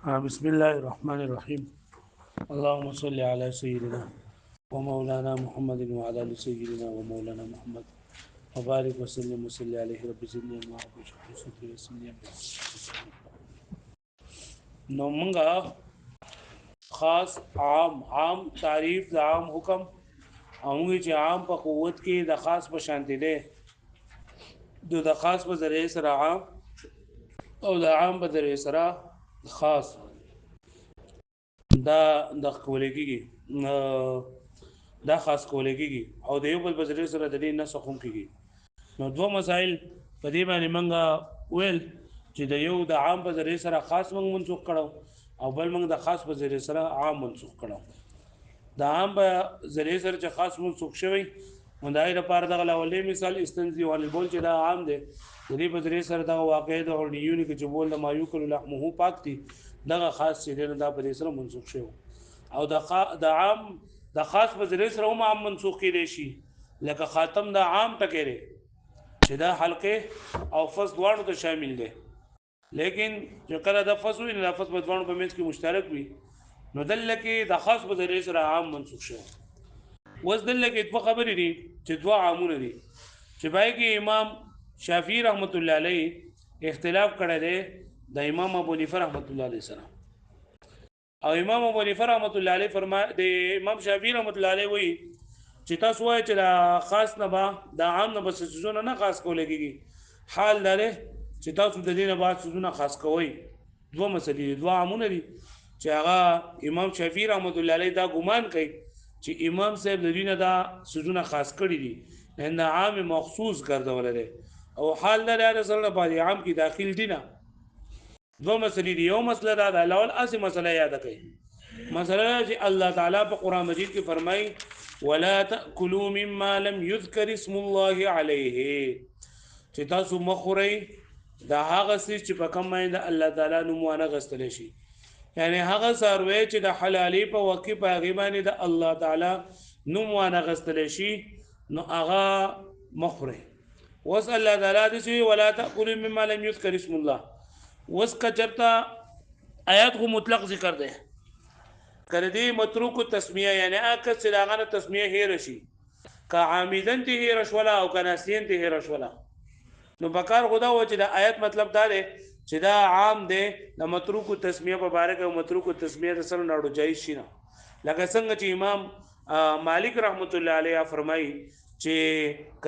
بسم الله الرحمن الرحيم. اللهم صل على سيدنا ومولانا محمد وعلى ال سيدنا ومولانا محمد وبارك وسلم وصلي عليه رب زدني علما رب اشرح لي صدري ويسر لي امري. نو منګه خاص عام تعریف د عام حکم اوږي چې عام په قوت کې د خاص په شانتي ده د خاص په ذریعه سره عام او د عام په ذریعه سره خاص د کولګي دا خاص کولګي او د یو بل په ذریعه سره د دې نه سخون کیږي. نو دوه مسائل په دې باندې منګه ویل چې د یو د عام په ذریعه سره خاص منسوخ کړو او بل منګ د خاص په ذریعه سره عام منسوخ کړو. د عام په ذریعه سره چې خاص منسوخ شوی مندای لپاره د اولي مثال استنزي ول بول چې دا عام دی د دې په ذریعه سره د واقع د اورنیونی کې چې بول د مایو کلو لحمه پاک دي دغه خاص چې دا په دې سره منسوخ شوی او د عام د خاص په ذریعه سره هم عام منسوخ کېدی شي لکه خاتم د عام ټکی دی چې دا حلقه او فص دواړو ته شامل دي لیکن چې کله د فص وي نه فص په دواړو په منځ کې مشترک وي نو دلته کې د خاص په ذریعه سره عام منسوخ شوی. وس دلته کې دوه خبرې دي چې دوه عامونه دي چې پای کې امام شافعي رحمت الله علیه اختلاف کړی دی د امام ابو حنیفه رحمت الله علیه سره او امام ابو حنیفه رحمت الله علیه فرمای د امام شافعي رحمت الله علیه وی چې تاسو وایئ چې دا خاص نه با دا عام نه بس سيزونه نه خاص کولېږي حال دا دی چې تاسو د دې نه بعد سيزونه خاص کوئ. دوه مسلې دوه عامونه دي چې هغه امام شافعي رحمت الله علیه دا ګمان کوي چې امام صاحب د دې نه دا سيزونه خاص کړی دي ان عام مخصوص ګرځول دي او حال دا دی سره په عام کې داخل دي نه. دو مسلې دي یو مسله دا د اول اصل مسله یاد کړئ مسله چې الله تعالی په قران مجید کې فرمایي ولا تاكلوا مما لم يذكر اسم الله عليه چې تاسو مخوري دا هغه چې په کوم باندې الله تعالی نوم ونه غستل شي یعنی هغه سروي چې د حلالي په وقې په غیبانې د الله تعالی نوم ونه غستل شي نو هغه مخوري وصل الله تعالی دې ولا تاكلوا مما لم يذكر اسم الله وس کا چرتا آیات کو مطلق ذکر ده کړه دې متروک تسمیه یعنی اکه چې داغه تسمیه هیر شي کا عامدن ته هیر شولا او کناسین ته هیر شولا نو بکار خدا و چې د آیت مطلب دا دی چې دا عام دی د متروک تسمیه په باره کې او متروک تسمیه سره نړو جایز شي نه لکه څنګه چې امام مالک رحمت الله علیه فرمایي چې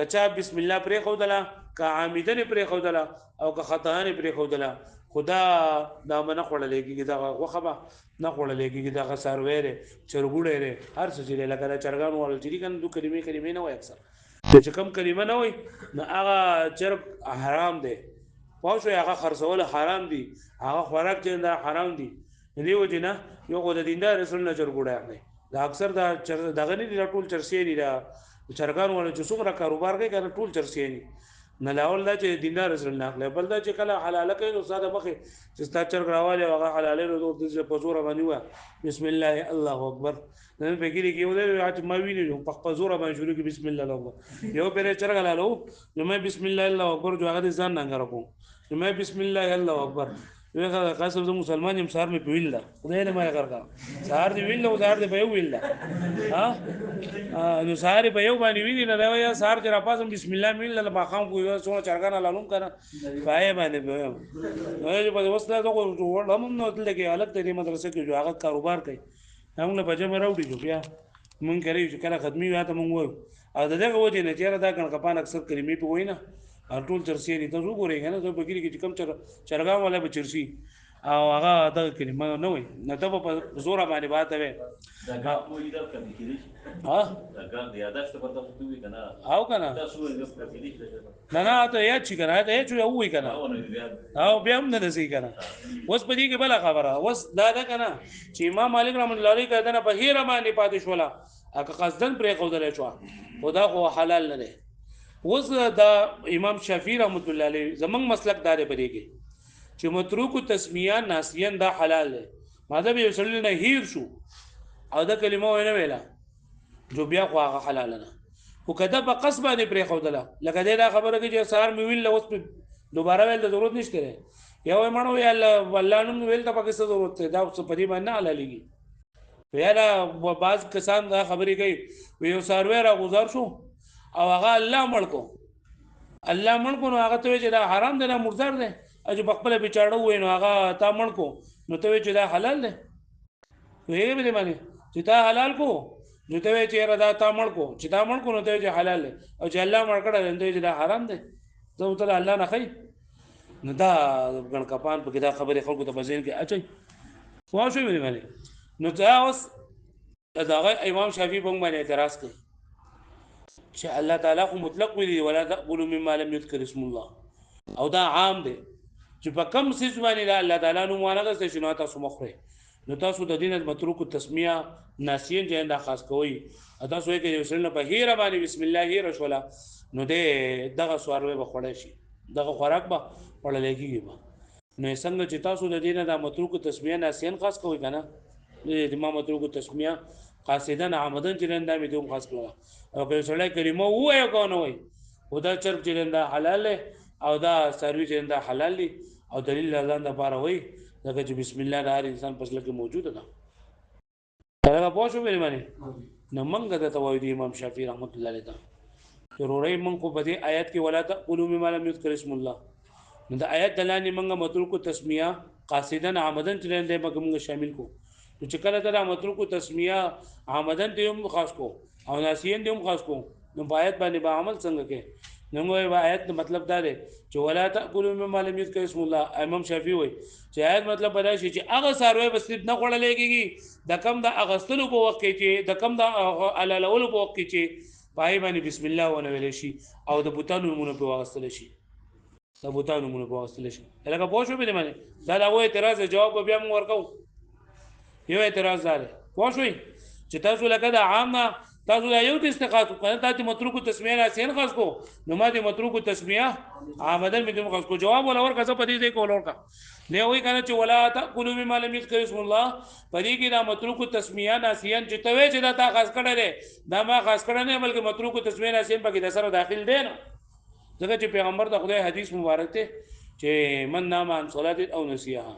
کچا بسم الله پرې خودلا کا عامدن پرې خودلا او کا خطاان پرې خودلا خدا دا منه خړلېږي دا غوخه نه خړلېږي دا غسروي چرګوړې هر څه چې لکه چرګان ول چې کنه دوه کلمې نه وای اکثر چې کوم کلمه نه وای نو هغه چرګ حرام دی پاو شو هغه خرڅول حرام دي هغه خوراک چې دا حرام دي دی وجه نه یو خو د دیندار رسول نه چرګوړې نه دا اکثر دا دغه نه دي ټول چرسي دي دا چرګان ول چې څومره کاروبار کوي کنه ټول چرسي دي نه لاول دا چې دیندار رسول نه خپل بل دا چې کله حلاله کوي نو ساده مخه چې ستا چرګ راواله هغه حلاله نو د پزور باندې و بسم الله الله اکبر نن په کې کې ولې چې ما ویني په پزور باندې شروع کې بسم الله الله یو پرې چرګ لالو نو مې بسم الله الله اکبر جو هغه ځان نه غره کوم نو مې بسم الله الله اکبر ویغه قسم زه مسلمان یم سار مې په ویل خدای نه ما غرقا سار دی ویل او سار دی په ویل ها نو سار په یو باندې ویل نه دا یا سار چې را پاسم بسم الله ویل له ماقام کو یو څو چرګان لالوم کنه پای باندې نو چې په وسله دا ورته هم نو تل کې الګ ته مدرسې کې جو هغه کاروبار کوي موږ له بجې مراوډي جو بیا مونږ کوي چې کله ختمي وي ته مونږ وایو او دغه وجه نه چیرې دا کڼ کپان اکثر کلمې په وینا ټول چرسي دي ته وګورئ کنه ته بګری کې کم چرګان ولا به چرسي او هغه دغه کلمه نه وي نه ته په زور باندې باته وي دا کوم یو د کمی کېږي ها دا ګان دی یاداشت په تاسو دوی کنه او کنه تاسو یو کمی کېږي نه نه ته یا چې کنه ته چې یو وي کنه او بیا هم نه سي کنه وس په دې کې بل خبره وس دا کنه چې امام مالک رحمت الله علیه کړه په هیر باندې پاتې شولا اګه قصدن پرې قودل شو خدا خو حلال نه دی وس دا امام شافعي رحمت الله علیه زمنګ مسلک دار بری کې چې متروک تسمیه ناسین دا حلال دی ماده به وسل نه هیر شو او دا کلمه ونه ویلا جو بیا خو هغه حلال نه خو کده په قصبه نه پرې خودله لکه دا خبره کې چې سار مې ویل اوس دوباره ویل د ضرورت نشته یو یې مړ وی الله نوم ویل ته پکې څه ضرورت دی دا په دې باندې نه حلالېږي یاره بعض کسان دا خبرې کوي وی یو څاروی راغوځار شو او هغه الله مړ کو الله مړ کو نو هغه ته چې دا حرام دی دا مردار دی چې په خپله بچاړه ووایي نو هغه تا مړ کو نو ته وایې چې دا حلال دی پوهېږې په دې باندې چې تا حلال کو نو ته وایې چې یاره دا تا مړ کو چې تا مړ کو نو ته وایې چې حلال دی او چې الله مړ کړی دی نو ته وایې چې دا حرام دی ته ورته الله نه ښایي نو دا ګڼ کپان پکې دا خبرې خلکو ته په ذهن کې اچوي پوه شوې په دې باندې نو دا اوس دغه امام شافعي په موږ باندې اعتراض کوي چې الله تعالی خو مطلق ویلي ولا تأکلوا مما لم یذکر اسم الله او دا عام دی چې په کم څیز باندې دا الله تعالی نوم وانغستی شي نو تاسو مه خورئ نو تاسو د دین متروک التسمیه ناسین چې دا خاص کوئ تاسو یې کې یو سړی نه په هیره باندې بسم الله هیره شوله نو دی دغه څاروی به خوړی شي دغه خوراک به خوړلی کېږي به نو څنګه چې تاسو د دې نه دا متروک التسمیه ناسین خاص کوئ که نه د ما متروک التسمیه قاصدن عمدن چې دا مې دوم خاص کړه او که سړی کلمه ووایي که نه وایي خو دا چرګ چې دا حلال دی او دا څاروي چې دا حلال دي او دلیل ځان دپاره وایي ځکه چې بسم الله د هر انسان په زړه کې موجوده ده هغه پوه شو مې باندې نو موږ درته وایو د امام شافعي رحمت الله علیه ته ضروري موږ خو په دې آیت کې ولا تأکلوا مما لم یذکر اسم الله نو د آیت د لاندې موږ متروک تسمیه قاصدن عمدن چې دی موږ شامل کو نو چې کله دا متروک تسمیه عمدن ته هم خاص کو او ناسین ته هم خاص کو نو په آیت باندې به عمل څنګه کې نو آیت مطلب دا دی چې ولا تأکلوا مما لم یذکر اسم الله امام شافعي وایي چې آیت مطلب دا شي چې هغه څاروی به صرف نه خوړلی کېږي د کم د اغستلو په وخت کې چې د کم د حلالولو په وخت کې چې په هغې باندې بسم الله ونه ویلی شي او د بوتانو نومونه پرې واخیستلی شي د بوتانو نومونه پرې واخیستلی شي لکه پوه شوې په دې باندې دا د هغو اعتراض دی جواب به بیا موږ ورکوو یو اعتراض دا دی پوه شوئ چې تاسو لکه د عام نه تاسو دا یو تست خاص کو کنه تاسو متروک تسمیه ناسین خاص کو نو ما دې متروک تسمیه عامدن مې دې خاص کو جواب ولا ورکا څه پدې دې کول ورکا دی وی کنه چې ولا تأکلوا مما لم یذکر اسم الله پدې کې دا متروک تسمیه ناسین چې توې چې دا تا خاص کړه دا ما خاص کړه نه بلکې متروک تسمیه ناسین پکې د سره داخل دی نه ځکه چې پیغمبر د خدای حدیث مبارک ته چې من نام عن صلاه او نسیها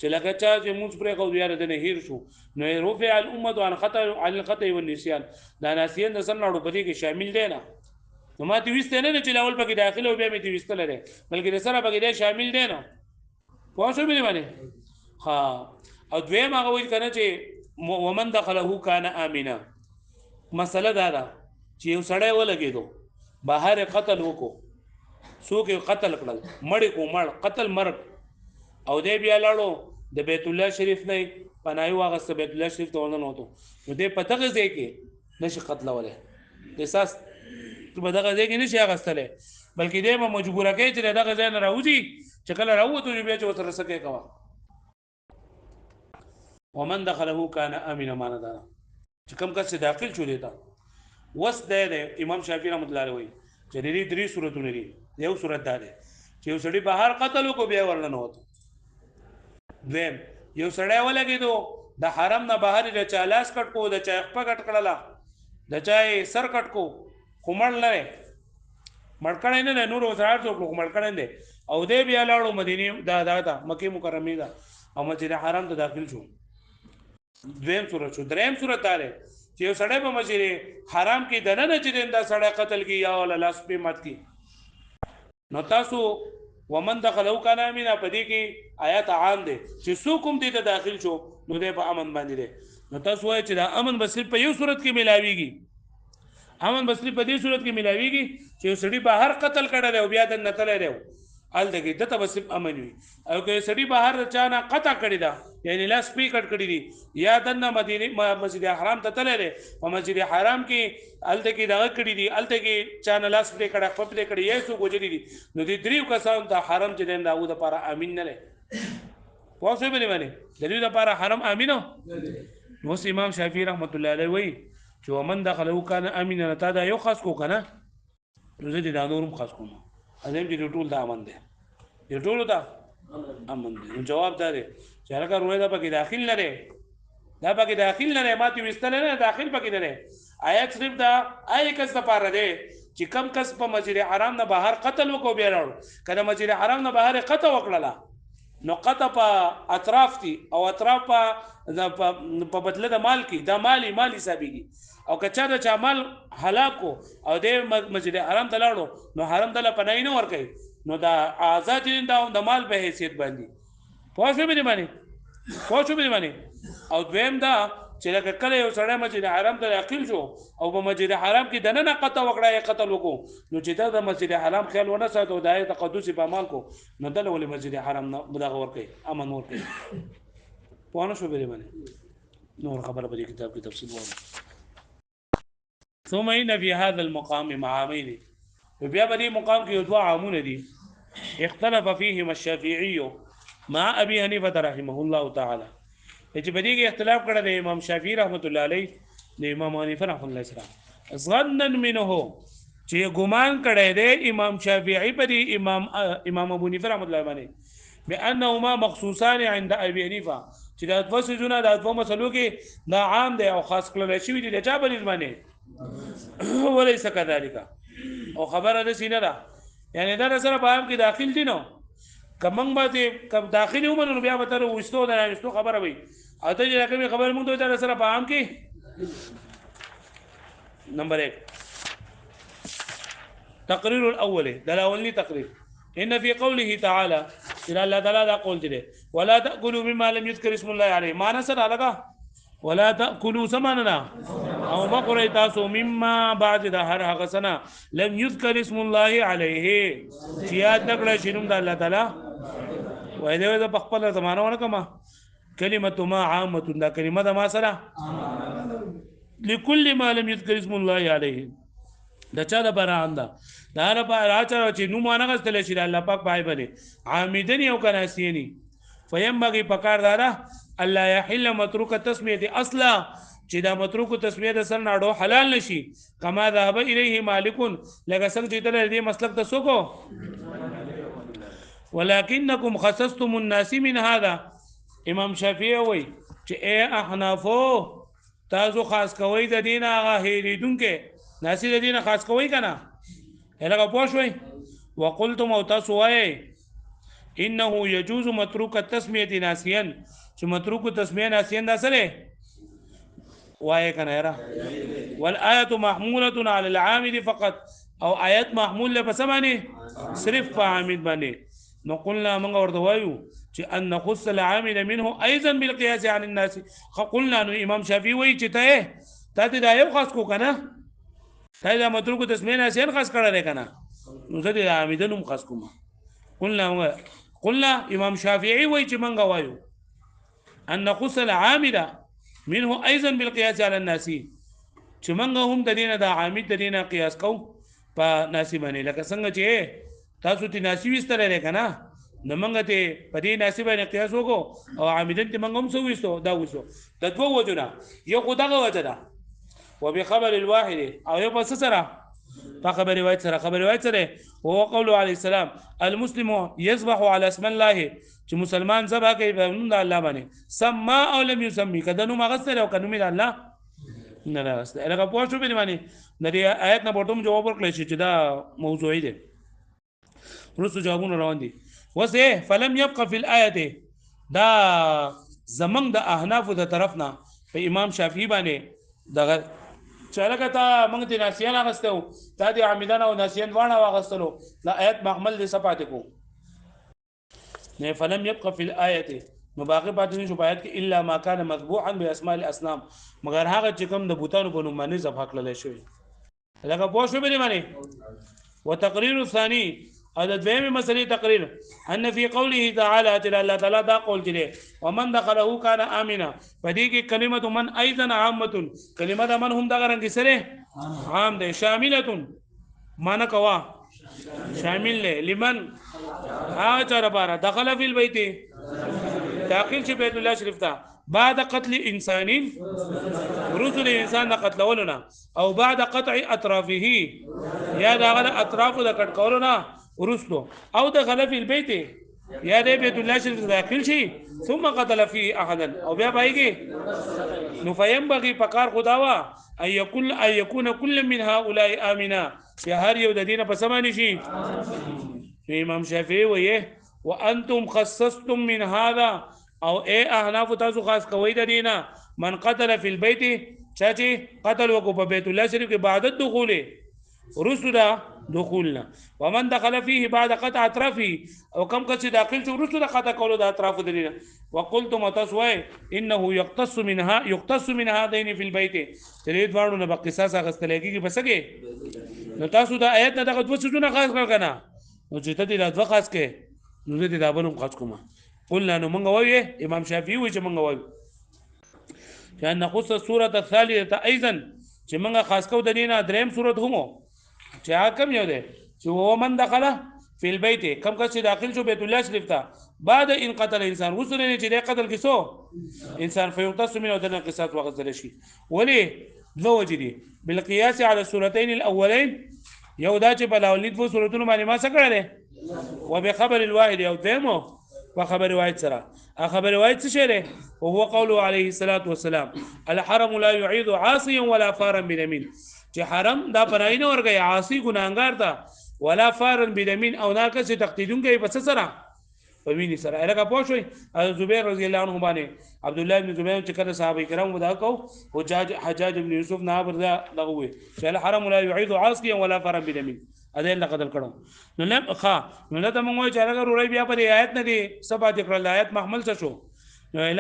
چې لکه چا چې موږ پرې کو بیا د نه هیر شو نو رفع الامه عن خطا عن الخطا والنسيان دا ناسین د سن لاړو پدې کې شامل دی نه نو ما تی وسته نه چې لاول پکې داخله او بیا مې تی وسته لري بلکې د سره پکې شامل دی نه پوه شو مې باندې ها او دویم هغه وایي کنه چې ومن دخله کان امنا مسله دا ده چې یو سړی ولګېدو بهر قتل وکړو څوک قتل کړل مړ کو مړ قتل مرګ او دې بیا لاړو د بیت الله شریف نه پناه واغسته بیت الله شریف ته ونه نوته نو دې په دغه ځای کې نشي قتلولی د اساس په دغه ځای کې نشي اغستلی بلکې دې به مجبوره کوي چې دغه ځای نه راوځي چې کله راووتو نو بیا چې ورسره څه کوې کوه ومن دخله کان امنا معنی دا چې کوم کس داخل شو دی ته وس دی امام شافعي رحمت الله علیه وایي چې دې درې صورتونه دي یو صورت دا دی چې یو سړي بهر قتل وکړو بیا ورنه نوته دویم یو سړی ولګېدو د حرم نه بهر د چا لاس کټ کو د چا خپه کټ کړله د چا سر کټ کو خو مړ نه دی مړ کړی نه دی نور وسړی څوک خو مړ کړی دی او دی بیا لاړو مدینې دا ده مکې مکرمې ده او مسجد حرام ته داخل شو دویم صورت شو دریم صورت دا دی چې یو سړی په مسجد حرام کې دننه چې دا سړی قتل کی یا ولا لاس پې مات کی نو تاسو ومن دخلو کان امنا پدې کې آیات عام دي چې څوک هم دې ته داخل شو نو دې په امن باندې دي نو تاسو وایئ چې دا امن بس په یو صورت کې ملاويږي امن بس په دې صورت کې ملاويږي چې یو سړی بهر قتل کړی دی او بیا د نتلې دی ال دغه دته بس امن وي او که سړی بهر چانه قطع کړی دا یعنی لاس پی کټ کړی دی یا د مدینه مسجد حرام ته تللی دی په مسجد حرام کې ال دغه دغه کړی دی ال دغه چانه لاس پی کړه خپل دې کړی یې څو ګوجری دي نو دې دریو کسان ته حرام چې دین داوود لپاره امین نه لري پوښتنه به باندې دلیل لپاره حرام امینو نو امام شافعي رحمت الله علیه وایي چې ومن دخلو کان امین تا دا یو خاص کو کنه نو دې دا نورم خاص کوم ازم چې ټول دا امن دي دې ټول دا امن دي نو جواب دا دی چې هغه روي دا پکې داخل نه لري دا پکې داخل نه لري ماته وستل نه داخل پکې نه لري آیت صرف دا آی کس لپاره دی چې کم کس په مسجد حرام نه بهر قتل وکړو بیا راړو کله مسجد حرام نه بهر قتل وکړه نو قطع په اطراف دي او اطراف په بدله د مال کې دا مال حسابيږي او کچا د چا مال هلاکو او د مسجد حرام ته لاړو نو حرام ته پناه نه ور کوي نو دا آزاد دي د مال په حیثیت باندې پوه شو به باندې او دویم دا چې لکه کله یو سړی مسجد حرام ته داخل شو او په مسجد حرام کې دنه قطع وکړه یا قتل وکړو نو چې دا د مسجد حرام خیال ونه ساتو د تقدس په عمل کو نو دله ولې مسجد حرام نه مداغ ور کوي امن ور کوي پوه شو به باندې نور خبره په کتاب کې تفصیل وایي ثم ان في هذا المقام معامين بیا په دې مقام کې دوه عامونه دي اختلف فيهما الشافعي مع ابي حنيفه رحمه الله تعالى چې په دې کې اختلاف کړی د امام شافعي رحمت الله علیه د امام حنیفه رحمت الله علیه ظنا منه چې ګمان کړی دی امام شافعي په دې امام ابو حنیفه رحمت الله باندې بانهما مخصوصان عند ابي حنیفه چې د دوه سيزونه د دوه مسلو کې دا عام دی او خاص کړل شوی دی د چا په باندې وليس كذلك او خبره ده سینه ده یعنی دا سره په عام کې داخل دي نو کمنګ باندې کم داخلي ومنو بیا به تر وستو دا وستو خبره وي اته چې کومه خبر موږ ته سره په عام کې نمبر 1 تقرير الاول دلاولني تقرير ان في قوله تعالى ان الله تعالى دا قول دي ولا تاكلوا مما لم يذكر اسم الله عليه ما نصر لگا ولا تاكلوا سماننا او بقره تاسو مما بعد ده هر هغه سنه لم يذكر اسم الله عليه یاد نکړه شنو د الله تعالی وای دی د خپل زمانه ونه کما کلمه ما عامه دا کلمه د ما سره لكل ما لم يذكر اسم الله عليه دا چا د بران دا نه په راچره چې نو مانه غستل شي الله پاک پای باندې عامدن یو کناسینی فینبغي پکار دارا الله يحل متروک تسمیه اصلا چې دا متروک تسمیه د سر ناړو حلال نشي کما ذهب الیه مالکون لکه څنګه چې تل دې مسلک ته سوکو ولكنكم خصصتم الناس من هذا امام شافعي وای چې اے احنافو تاسو خاص کوي د دین هغه هیریدونکو ناسی د دین خاص کوي کنه هغه پوښوي وقلتم او تاسو وای انه يجوز متروك التسميه ناسيا چې متروك التسميه ناسيا دا سره وای کنه را والايه محموله على العامد فقط او آیت محمول له بسمانه صرف په عامد باندې نو قلنا موږ ورته وایو چې ان نخص العامد منه ايضا بالقياس عن الناس قلنا نو امام شافعي وای چې ته دا یو خاص کو کنه ته دا متروک تسمیه ناسین خاص کړه کنه نو زه د عامدنم خاص کوم قلنا امام شافعي وای چې موږ وایو ان نخص العامد منه ايضا بالقياس على الناس چې موږ هم د دینه د عامد د دینه قیاس کو په ناسی باندې لکه څنګه چې تاسو تی ناسی وستره کنه نو موږ ته په دې ناسی باندې قیاس وکړو او عامدن ته موږ هم سو وستو دا وسو د دوه وجونه یو خدغه وجه ده وبخبر الواحد او یو بس سره فخبر روایت سره هو قول عليه السلام المسلم يذبح على اسم الله چې مسلمان ذبح کوي په نوم د الله باندې سما او لم يسمي کده نو مغسر او کنو می د الله نه راست هغه پوه شو به باندې د دې آیت نه ورته جواب ورکړل چې دا موضوعي ده رسو جوابونه روان دي وسه فلم يبقى في الايه دا زمنګ د احناف د طرفنا په امام شافعي باندې دغه چلکه تا موږ د ناسیان اغستو تا د عامدان او ناسیان وانه واغستلو دا آیت محمل دي صفات کو نه فلم يبقى في الايه نو باقي پاتې نشو آیت کې الا ما كان مذبوحا باسماء الاصنام مگر هغه چې کوم د بوتانو په نوم باندې ذبح کړل شوی لکه پوه شو به باندې وتقرير الثاني هذا دویمه مسلې تقریر ان في قوله تعالى الله تعالی دا قول دی ومن دخله كان امنا پدې کې کلمه من ايضا عامه کلمه من هم دغه رنګ سره عام ده شامله معنا کوا شامل له لمن اجر بار دخل في البيت داخل شي بیت الله شریف ته بعد قتل انسان رسل انسان قتلولنا او بعد قطع اطرافه یا دغه اطراف د کټ کولنا ورسلو او دخل في البيت یا دې بیت الله شریف داخل شي ثم قتل فيه احدا او بیا پایږي نو فینبغي فقار خداوا اي يكون كل من هؤلاء امنا یا هر یو د دینه په سمانی شي امام شافعي وایي وانتم خصصتم من هذا او اي احناف تاسو خاص کوي د دینه من قتل في البيت چاچی قتل وکړو په بیت الله شریف کې بعد الدخول رسل دخولنا ومن دخل فيه بعد قطع اطرافه او كم کس داخل شو رسل قطع کولو د اطراف دلیل وقلتم تسوي انه يقتص من هذين في البيت تريد وانو نه بقصاص غستلګي بسګي نو تاسو دا آیت نه دغه دوه څه خاص کړ کنه نو چې ته دې دا دوه خاص کې نو دې دا بلوم خاص کومه قلنا نو مونږ وایو امام شافعي وایي چې مونږ وایو چې نخص السوره الثالثه ايضا چې مونږ خاص کو د دینه دریم سورۃ همو چې حکم یو دی چې ومن دخل فی البيت کم کس چې داخل شو بیت الله شریف ته بعد ان قتل انسان وسره چې د قتل کیسو انسان فیقتص منه دنه قصاص وغسل شي ولی دو وجدي بالقياس على السورتين الاولين یو دا چې بلاولید وو سورتونو باندې ما څه کړل وبخبر الواحد یو دمو وخبر واحد سره خبر واحد څه شری وهو قوله عليه الصلاه والسلام الحرم لا يعيد عاصيا ولا فارا بدمين چې حرم دا پرای نه ورګي عاصي ګناګار ته ولا فارن بدمین او ناکس تقتیدونکي پس سره په ویني سره الګه پوښوي زبیر رضی الله عنه باندې عبد الله بن زبیر چې کله صحابه کرام ودا کو حجاج بن یوسف نه بردا لغوي چې الحرم لا يعيد عاصيا ولا فارا بدمین اده الله قتل کړو نو نه ښا نو ته مونږ چې هغه روړی بیا په آیت نه دي سبا ذکر آیت محمل څه شو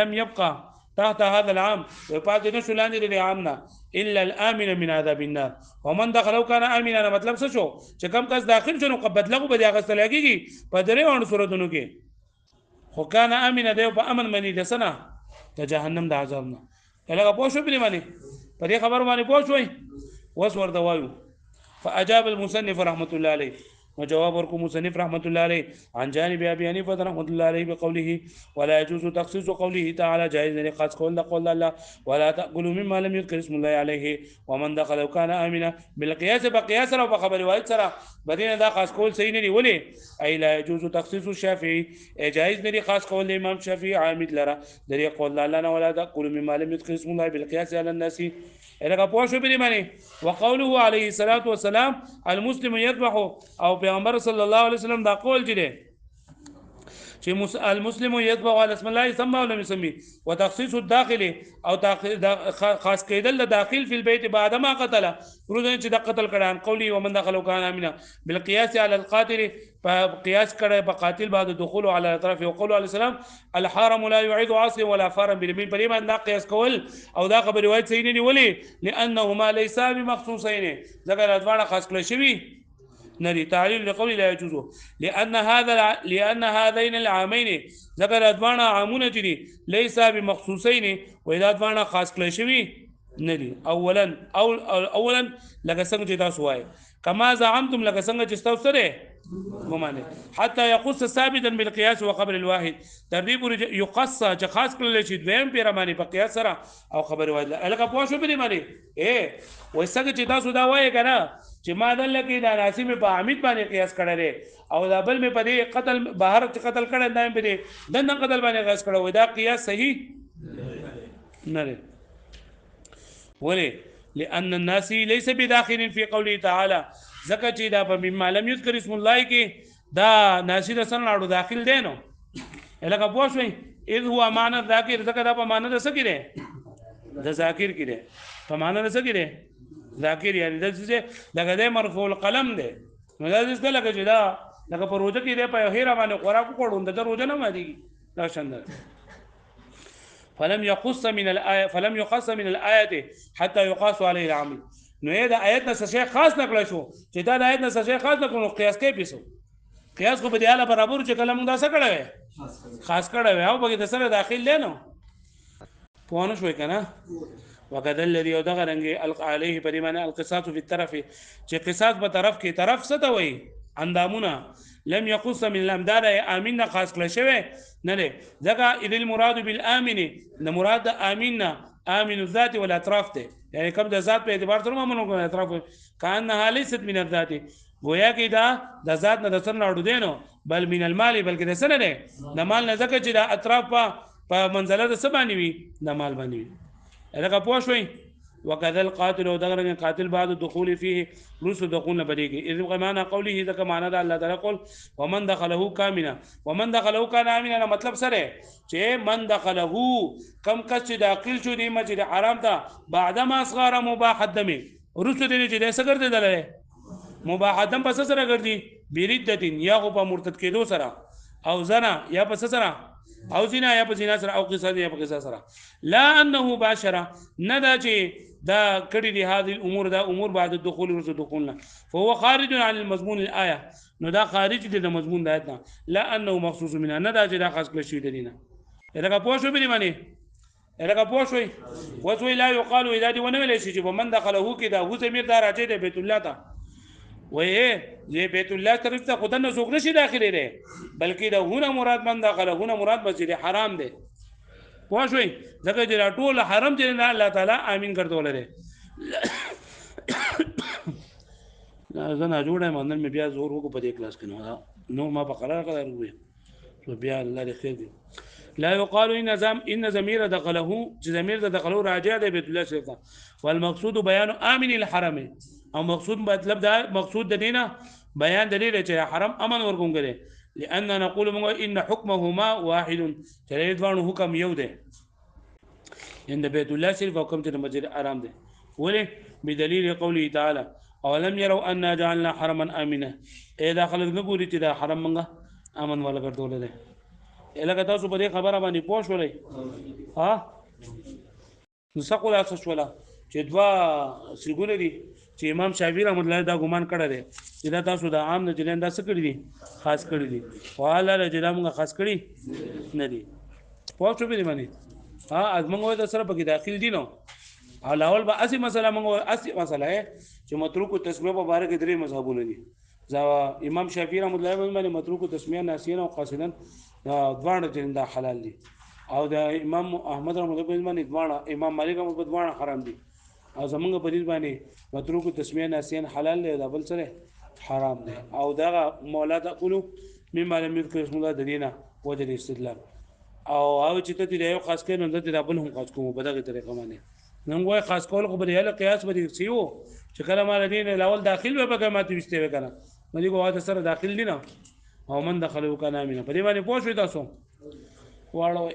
لم يبقى تحت هذا العام وپاتې نشو لاندې د عامنا الا الامن من عذاب النار ومن دخلوا كان امنا مطلب څه شو چې کم کس داخل شنو قبض لغو به هغه ستلګي په درې وانه صورتونو کې خو کان امن دی په امن منی د سنه ته جهنم د عذاب نه کله پوه شو بلی باندې په دې خبر باندې پوه شوي وس ورته وایو فاجاب المصنف رحمه الله عليه وجواب ورکو مصنف رحمت الله عليه عن جانب ابي حنيفه رحمت الله عليه بقوله ولا يجوز تخصيص قوله تعالى جائز نه خاص قول الله ولا تاكلوا مما لم يذكر اسم الله عليه ومن دخل كان امنا بالقياس بقياس او بخبر واحد سره بدین دا خاص قول صحیح نه دی ولی اي لا يجوز تخصيص الشافعي جائز نه خاص قول امام شافعي عامد لرا دري قول الله ولا تاكلوا مما لم يذكر اسم الله بالقياس على الناس الګه پوه شو بلی باندې وقوله عليه الصلاه والسلام المسلم يذبح او پیغمبر صلی الله علیه وسلم دا قول جدي چې المسلم يذبح على اسم الله يسمى ولا يسمي وتخصيص الداخل او خاص کېدل داخل في البيت بعد ما قتل روزن چې د قتل کړه قولي ومن دخل كان امنا بالقياس على القاتل قياس کړه په قاتل بعد دخول على اطراف وقول عليه السلام الحرم لا يعيد عاصي ولا فارا باليمين پرې باندې قياس کول او دا خبر روایت صحیح نه دی ولی لانهما ليس بمخصوصين ذکر ادوانه خاص کړی شوی نري تعليل لقول لا يجوز لأن هذين العامين ذكر ادوانا عامون جدي ليس بمخصوصين واذا ادوانا خاص کړی شوی نري اولا لکه څنګه چې تاسو وایي كما زعمتم لکه څنګه چې تاسو سره ومانه حتى يقص ثابتا بالقياس وخبر الواحد ترتيب يقص چې خاص کړل شي دویم پیرمانی په قياس سره او خبر واحد الګه پوه شو به معنی وای څنګه چې تاسو دا وایي کنه چې ما دل کې دا ناسي مې په حمید باندې قياس کړل او دا بل مې په دې قتل بهر قتل کړل دا مې په دې دنه قتل باندې قياس کړو دا قياس صحیح نه لري ولې لأن الناس ليس بداخل في قوله تعالى زکه چې دا په مما لم يذكر اسم الله کې دا ناسی د سن لاړو داخل دی نو الګه پوه شوي اذ هو معنی ذاکر زکه دا په معنی د سکه دی د ذاکر کې دی په معنی د سکه دی ذاکر یعنی د څه دغه د مرفوع القلم دی نو دا څه لکه چې دا لکه په روزه کې دی په هیره باندې خوراک کوړو د روزه نه مادي دا شاندار فلم يقص من الآية حتى يقاس عليه العمل نو دا آیت نه څه خاص نکړل شو چې دا آیت نه څه خاص نکړو قیاس کې پیسو قیاس کو په دی اله برابر چې کلم دا څه کړو خاص کړو او په دې سره داخل لینو پوه نه شوي کنه وقد الذي يدغرنګ الق عليه پریمانه القصاص في الطرف چې قصاص په طرف کې طرف څه ته وایي اندامونه لم يقص من الامدار امين خاص کړل شوی نه دی ځکه اذ المراد بالامن نه مراد امین امن الذات والاطراف ته يعني کم د ذات په اعتبار سره مونږ کوو اطراف کانها ليست من الذات گویا کې دا د ذات نه د سر نه اړو دینو بل من المال بلکې د سر نه د مال نه ځکه چې د اطراف په منزله د سبانی وي د مال باندې وي هغه پوه شوي وكذا القاتل ودغرن قاتل بعد الدخول فيه رسل دخول بديږي اذ معنا قوله ذکر معنا دا الله تعالی قول ومن دخله كامنا ومن دخله كان امنا مطلب سره چې من دخله کم کس داخل شو دی مسجد حرام ته بعد ما اصغر مباح الدم رسل دې چې څه ګرځي دلته مباح الدم پس سره ګرځي بریدتین یا په مرتد کېدو سره او زنا یا پس سره او زنا یا په زنا سره او قصاص یا په قصاص سره لا انه باشره ندا چې دا کړي دي هذه الامور دا امور بعد الدخول ورسره دخولنا فهو خارج عن المضمون الايه نو دا خارج دي د مضمون د آیت نه لا انه مخصوص منها ندا چې دا خاص کړی شوی دی نه اته پوه شو به معنی اته پوه شوی وسوي لا يقال اذا دي ونه ویل شي چې من دخله کې دا هو زمير دا راځي د بیت الله ته وې یہ بیت الله طرف ته خدای نه څوک نشي داخلي دی بلکې دا هونه مراد من داخله هونه مراد مسجد حرام دی پوه شوي ځکه چې ټول حرم چې الله تعالی امین ګرځول لري زه نه جوړه مندل مې بیا زور وکړو په دې کلاس کې نو ما په قرار قرار وې نو بیا الله دې خیر دي لا يقال ان ضمير دخله ضمير دخله راجع دی بیت الله شریف والمقصود بيان امن الحرم او مقصود مطلب دا مقصود د دینه بیان دلیل چې حرم امن ورکوم غره لان نقول ان حكمهما واحد تريدوان حکم یو دی ان بیت الله شریف حکم ته مسجد حرام دی ولې بدلیل قوله تعالی اولم يروا ان جعلنا حرما امنا اے داخل نګوري چې دا حرم منګه امن ولا ګرځول دی الګا تاسو په دې خبره باندې پوه شولې ها نسقول اساس ولا چې دوا سګونه دي چې امام شافعي رحمۃ اللہ دا ګمان کړی دی چې دا تاسو د عام نه جنین دا څه کړی دي خاص کړی دي والا له جنا موږ خاص کړی نه دي پوه شو به معنی ها از موږ د سره پکې داخل دي نو اول به اسی مسله موږ اسی مسله چې متروک تسمیه په باره کې درې مذهبونه دي ځا امام شافعي رحمۃ اللہ باندې متروک تسمیه ناسینا او قاصدن دوانه چې دا حلال دي او د امام احمد رحمۃ اللہ باندې دوانه امام مالک رحمۃ اللہ دوانه حرام دي او زمونږ په دې باندې متروک تسمیه ناسین حلال دی دا بل سره حرام دی او دا مولا تقولو مما لم يذكر اسم الله دلینا وجه استدلال او چې ته یو خاص کړي نو د بل هم خاص کوم په دغه طریقه باندې نن وای خاص کول خو به قیاس به سیو چې کله مال دین الاول داخل به به ماته وسته وکنه نو دی کوه سره داخل دي نه او من دخلوا کنا امنه په دې باندې پوښوي تاسو واړوي